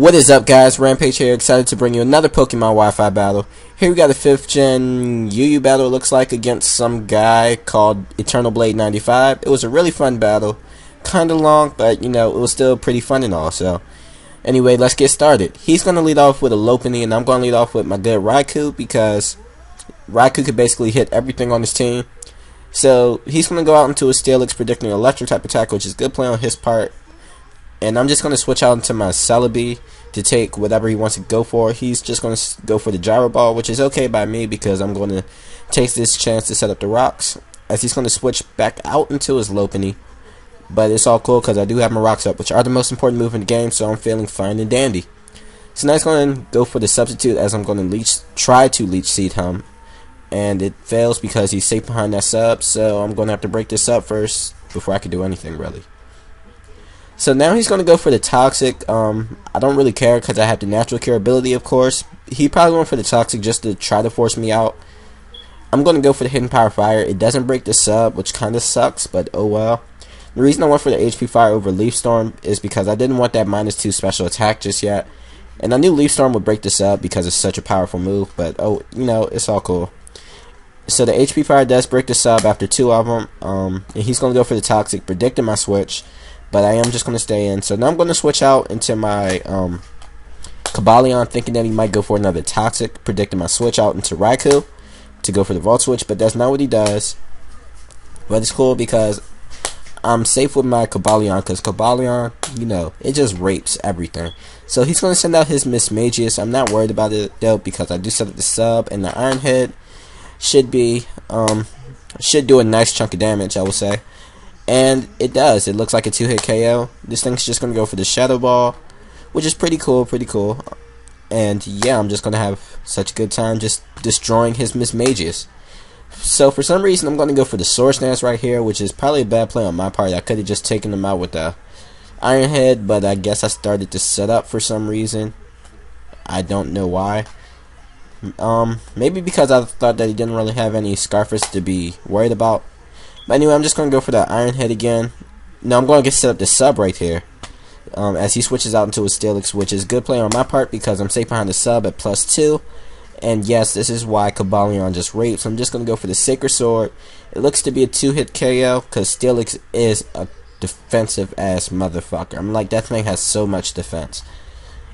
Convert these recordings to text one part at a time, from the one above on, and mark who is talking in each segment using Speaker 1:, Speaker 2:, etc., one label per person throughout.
Speaker 1: What is up, guys? Rampage here, excited to bring you another Pokemon Wi-Fi battle. Here we got a 5th gen UU battle, it looks like, against some guy called Eternalblade95. It was a really fun battle. Kinda long, but, it was still pretty fun and all, so. Anyway, let's get started. He's going to lead off with a Lopunny, and I'm going to lead off with my good Raikou, because Raikou could basically hit everything on his team. So, he's going to go out into a Steelix, predicting an electric type attack, which is good play on his part. And I'm just going to switch out into my Celebi to take whatever he wants to go for. He's just going to go for the Gyro Ball, which is okay by me because I'm going to take this chance to set up the rocks. As he's going to switch back out into his Lopunny. But it's all cool because I do have my rocks up, which are the most important move in the game, so I'm feeling fine and dandy. So now he's going to go for the substitute as I'm going to try to Leech Seed him. And it fails because he's safe behind that sub, so I'm going to have to break this up first before I can do anything really. So now he's going to go for the Toxic. I don't really care because I have the natural cure ability, of course. He probably went for the Toxic just to try to force me out. I'm going to go for the Hidden Power Fire. It doesn't break the sub, which kind of sucks, but oh well. The reason I went for the HP Fire over Leaf Storm is because I didn't want that -2 special attack just yet. And I knew Leaf Storm would break the sub because it's such a powerful move, but oh, it's all cool. So the HP Fire does break the sub after 2 of them. And he's going to go for the Toxic, predicting my switch. But I am just going to stay in. So now I'm going to switch out into my Cobalion, thinking that he might go for another Toxic, predicting my switch out into Raikou to go for the Volt Switch. But that's not what he does. But it's cool because I'm safe with my Cobalion, because Cobalion, it just rapes everything. So he's going to send out his Mismagius. I'm not worried about it though because I do set up the sub, and the Iron Head should do a nice chunk of damage, I will say. And it does. It looks like a 2-hit KO. This thing's just going to go for the Shadow Ball, which is pretty cool, And yeah, I'm just going to have such a good time just destroying his Mismagius. So for some reason, I'm going to go for the Swords Dance right here, which is probably a bad play on my part. I could have just taken him out with the Iron Head, but I guess I started to set up for some reason. I don't know why. Maybe because I thought that he didn't really have any Scarfers to be worried about. But anyway, I'm just going to go for the Iron Head again. No, I'm going to set up the sub right here. As he switches out into his Steelix, which is good play on my part because I'm safe behind the sub at +2. And yes, this is why Cobalion just rapes. I'm just going to go for the Sacred Sword. It looks to be a 2-hit KO because Steelix is a defensive ass motherfucker. I'm like, that thing has so much defense.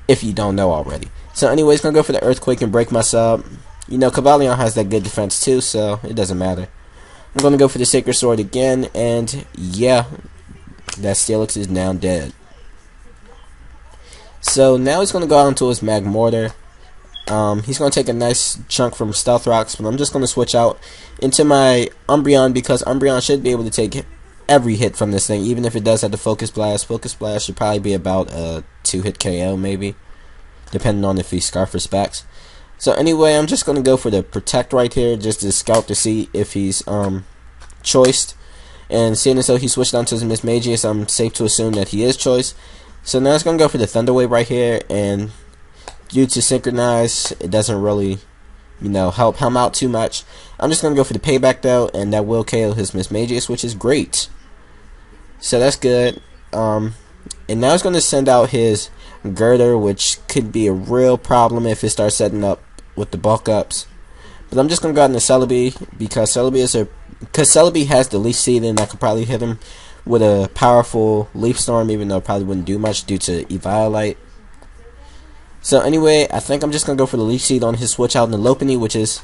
Speaker 1: If you don't know already. So anyway, he's going to go for the Earthquake and break my sub. Cobalion has that good defense too, so it doesn't matter. I'm going to go for the Sacred Sword again, and yeah, that Steelix is now dead. So now he's going to go out into his Magmortar. He's going to take a nice chunk from Stealth Rocks, but I'm just going to switch out into my Umbreon because Umbreon should be able to take every hit from this thing, even if it does have the Focus Blast. Focus Blast should probably be about a 2-hit KO maybe, depending on if he Scarfers backs. So anyway, I'm just going to go for the Protect right here, just to scout to see if he's choiced. And seeing as though he switched on to his Mismagius, I'm safe to assume that he is choiced. So now it's going to go for the Thunder Wave right here, and due to Synchronize, it doesn't really, help him out too much. I'm just going to go for the Payback though, and that will KO his Mismagius, which is great. So that's good. And now it's going to send out his Girder, which could be a real problem if it starts setting up with the bulk ups. But I'm just going to go out into Celebi because Celebi has the Leaf Seed, and I could probably hit him with a powerful Leaf Storm, even though it probably wouldn't do much due to Eviolite. So anyway, I think I'm just going to go for the Leaf Seed on his switch out in the Lopunny, which is,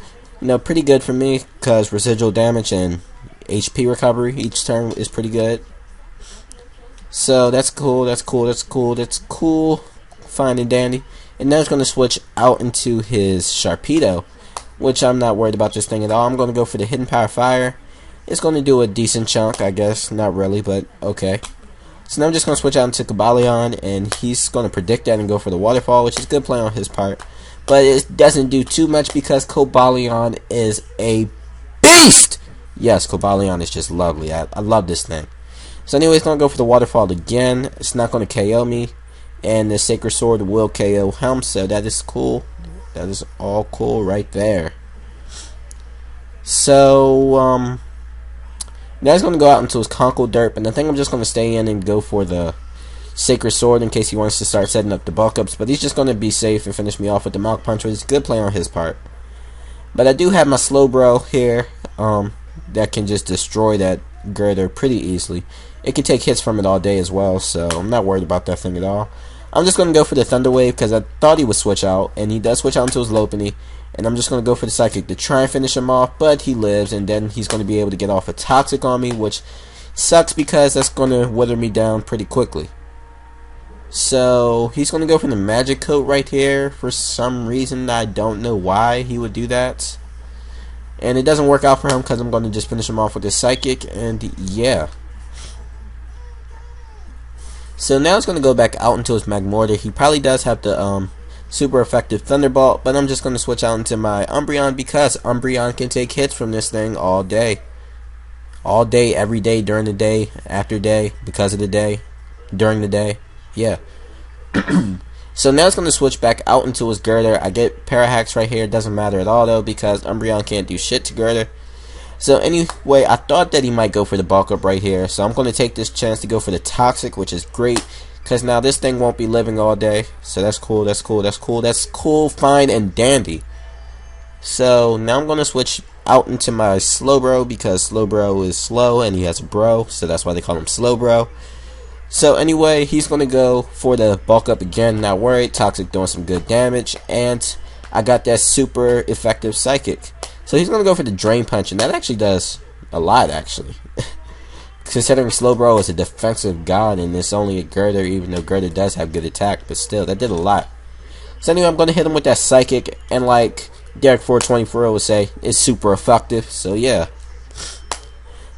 Speaker 1: pretty good for me because residual damage and HP recovery each turn is pretty good. So that's cool, that's cool. Fine and dandy. And now he's going to switch out into his Sharpedo, which I'm not worried about this thing at all. I'm going to go for the Hidden Power Fire. It's going to do a decent chunk, I guess. Not really, but okay. So now I'm just going to switch out into Cobalion, and he's going to predict that and go for the Waterfall, which is good play on his part. But it doesn't do too much because Cobalion is a beast! Yes, Cobalion is just lovely. I love this thing. So anyway, he's going to go for the Waterfall again. It's not going to KO me. And the Sacred Sword will KO him, so that is cool. That is all cool right there. So, now he's going to go out into his Conkeldurp, and I think I'm just going to stay in and go for the Sacred Sword in case he wants to start setting up the bulk ups, but he's just going to be safe and finish me off with the Mach Punch, which is a good play on his part. But I do have my Slowbro here that can just destroy that girder pretty easily. It can take hits from it all day as well, so I'm not worried about that thing at all. I'm just going to go for the Thunder Wave because I thought he would switch out, and he does switch out into his Lopunny. And I'm just going to go for the Psychic to try and finish him off, but he lives, and then he's going to be able to get off a Toxic on me, which sucks because that's going to wither me down pretty quickly. So he's going to go for the Magic Coat right here. For some reason, I don't know why he would do that. And it doesn't work out for him because I'm going to just finish him off with the Psychic, and yeah. So now it's going to go back out into his Magmortar. He probably does have the super effective Thunderbolt, but I'm just going to switch out into my Umbreon because Umbreon can take hits from this thing all day. All day, every day, during the day, after day, because of the day, during the day. Yeah. So now it's going to switch back out into his Girder. I get Parahacks right here. It doesn't matter at all though because Umbreon can't do shit to Girder. So anyway, I thought that he might go for the bulk up right here. So I'm going to take this chance to go for the Toxic, which is great. Because now this thing won't be living all day. So that's cool, that's cool, that's cool, that's cool, fine, and dandy. So now I'm going to switch out into my Slowbro because Slowbro is slow and he has a bro. So that's why they call him Slowbro. So anyway, he's going to go for the bulk up again, not worried. Toxic doing some good damage. And I got that super effective Psychic. So he's going to go for the Drain Punch, and that actually does a lot, actually. Considering Slowbro is a defensive god, and it's only a Girder, even though Girder does have good attack, but still, that did a lot. So anyway, I'm going to hit him with that Psychic, and like Derek424 would say, it's super effective, so yeah.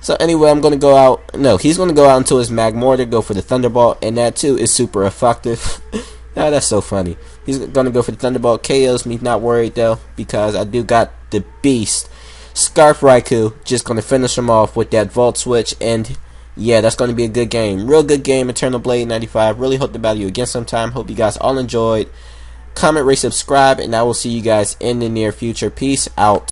Speaker 1: So anyway, I'm going to go out, no, he's going to go out into his Magmortar, go for the Thunderbolt, and that too is super effective. Oh, that's so funny. He's going to go for the Thunderbolt, KOs me, not worried though, because I do got the beast. Scarf Raikou, just going to finish him off with that Volt Switch, and yeah, that's going to be a good game. Real good game, Eternalblade95. Really hope to battle you again sometime. Hope you guys all enjoyed. Comment, rate, subscribe, and I will see you guys in the near future. Peace out.